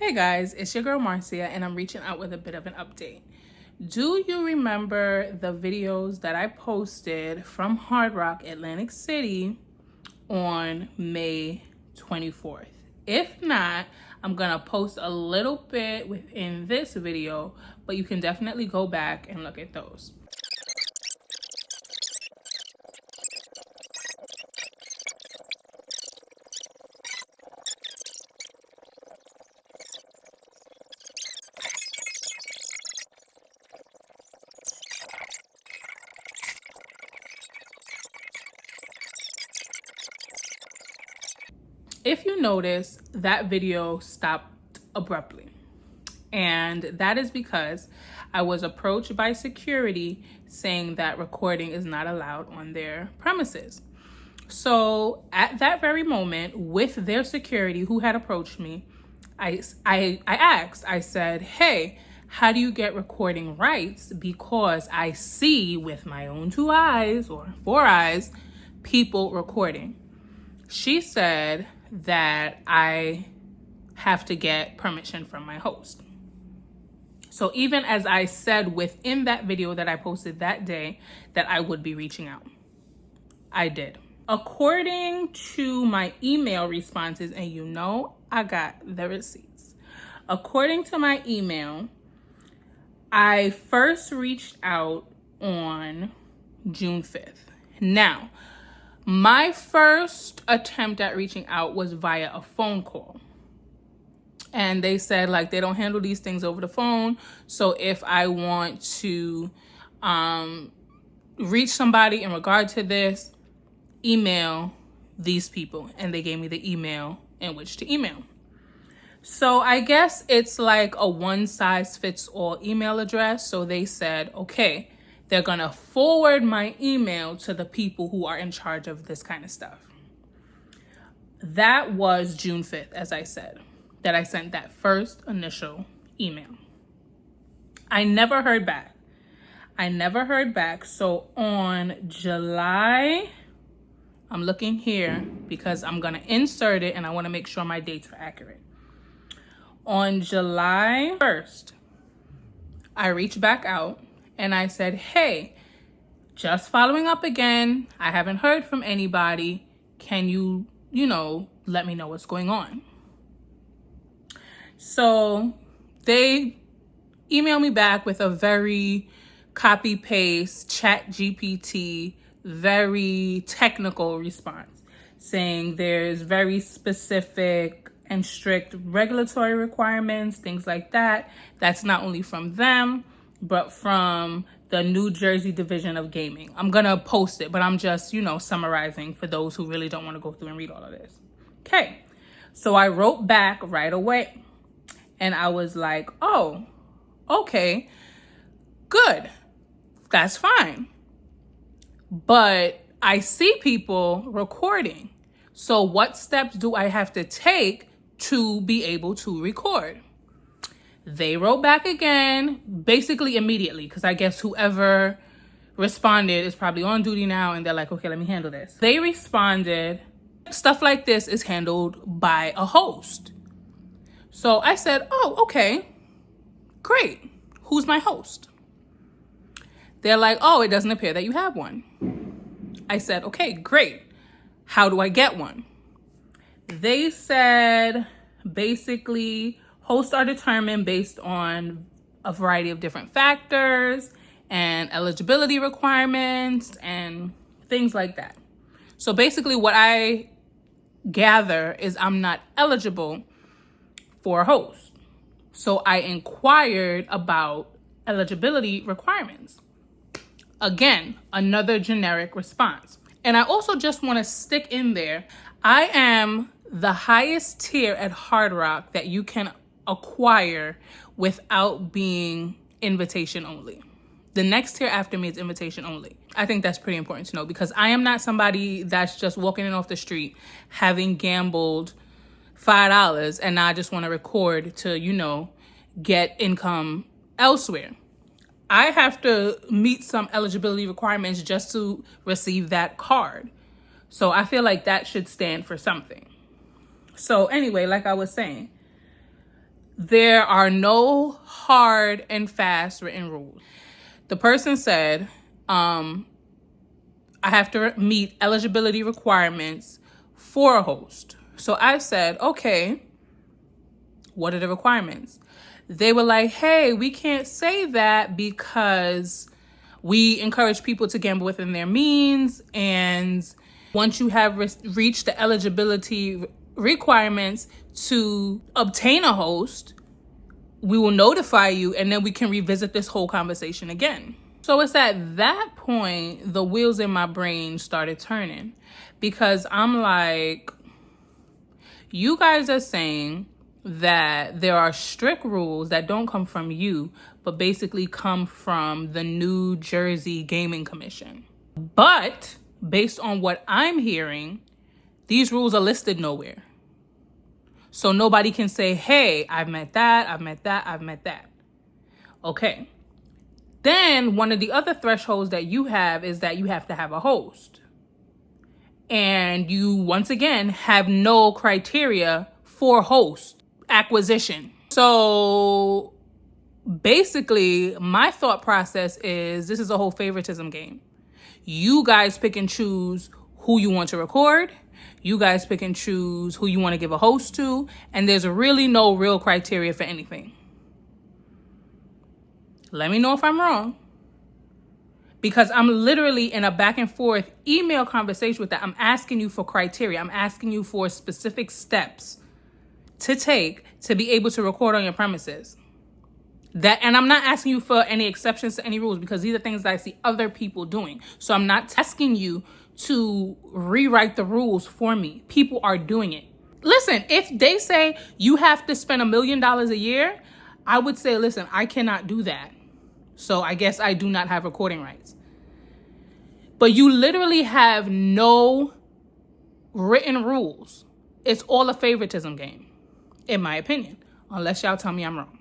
Hey guys, it's your girl Marcia and I'm reaching out with a bit of an update. Do you remember the videos that I posted from HardRock Atlantic City on May 24th? If not, I'm gonna post a little bit within this video, but you can definitely go back and look at those. If you notice, that video stopped abruptly. And that is because I was approached by security saying that recording is not allowed on their premises. So at that very moment, with their security who had approached me, I asked, I said, hey, how do you get recording rights? Because I see with my own 2 eyes or 4 eyes, people recording. She said that I have to get permission from my host. So even as I said within that video that I posted that day that I would be reaching out, I did. According to my email responses, and you know I got the receipts. According to my email, I first reached out on June 5th. Now, my first attempt at reaching out was via a phone call. And they said, like, they don't handle these things over the phone. So if I want to reach somebody in regard to this, email these people. And they gave me the email in which to email. So I guess it's like a one-size-fits-all email address. So they said, okay, they're going to forward my email to the people who are in charge of this kind of stuff. That was June 5th, as I said, that I sent that first initial email. I never heard back. So on July, I'm looking here because I'm going to insert it and I want to make sure my dates are accurate. On July 1st, I reached back out and I said, hey, just following up again. I haven't heard from anybody. Can you let me know what's going on? So they emailed me back with a very copy-paste, ChatGPT, very technical response, saying there's very specific and strict regulatory requirements, things like that. That's not only from them, but from the New Jersey Division of Gaming. I'm gonna post it, but I'm just, summarizing for those who really don't want to go through and read all of this. Okay, so I wrote back right away and I was like, oh, okay, good, that's fine. But I see people recording. So what steps do I have to take to be able to record? They wrote back again, basically immediately, because I guess whoever responded is probably on duty now, and they're like, okay, let me handle this. They responded, stuff like this is handled by a host. So I said, oh, okay, great. Who's my host? They're like, oh, it doesn't appear that you have one. I said, okay, great. How do I get one? They said, basically, hosts are determined based on a variety of different factors and eligibility requirements and things like that. So basically what I gather is I'm not eligible for a host. So I inquired about eligibility requirements. Again, another generic response. And I also just want to stick in there, I am the highest tier at HardRock that you can acquire without being invitation only. The next tier after me is invitation only. I think that's pretty important to know because I am not somebody that's just walking in off the street having gambled $5 and now I just want to record to, get income elsewhere. I have to meet some eligibility requirements just to receive that card. So I feel like that should stand for something. So anyway, like I was saying, there are no hard and fast written rules. The person said, I have to meet eligibility requirements for a host. So I said, okay, what are the requirements? They were like, hey, we can't say that because we encourage people to gamble within their means. And once you have reached the eligibility requirements to obtain a host, we will notify you and then we can revisit this whole conversation again. So it's at that point, the wheels in my brain started turning, because I'm like, you guys are saying that there are strict rules that don't come from you, but basically come from the New Jersey Gaming Commission. But based on what I'm hearing, these rules are listed nowhere. So nobody can say, hey, I've met that, I've met that, I've met that. Okay. Then one of the other thresholds that you have is that you have to have a host. And you, once again, have no criteria for host acquisition. So basically, my thought process is this is a whole favoritism game. You guys pick and choose who you want to record. You guys pick and choose who you want to give a host to. And there's really no real criteria for anything. Let me know if I'm wrong. Because I'm literally in a back and forth email conversation with that. I'm asking you for criteria. I'm asking you for specific steps to take to be able to record on your premises. And I'm not asking you for any exceptions to any rules, because these are things that I see other people doing. So I'm not asking you to rewrite the rules for me. People are doing it. Listen, if they say you have to spend $1 million a year, I would say, listen, I cannot do that. So I guess I do not have recording rights. But you literally have no written rules. It's all a favoritism game, in my opinion, unless y'all tell me I'm wrong.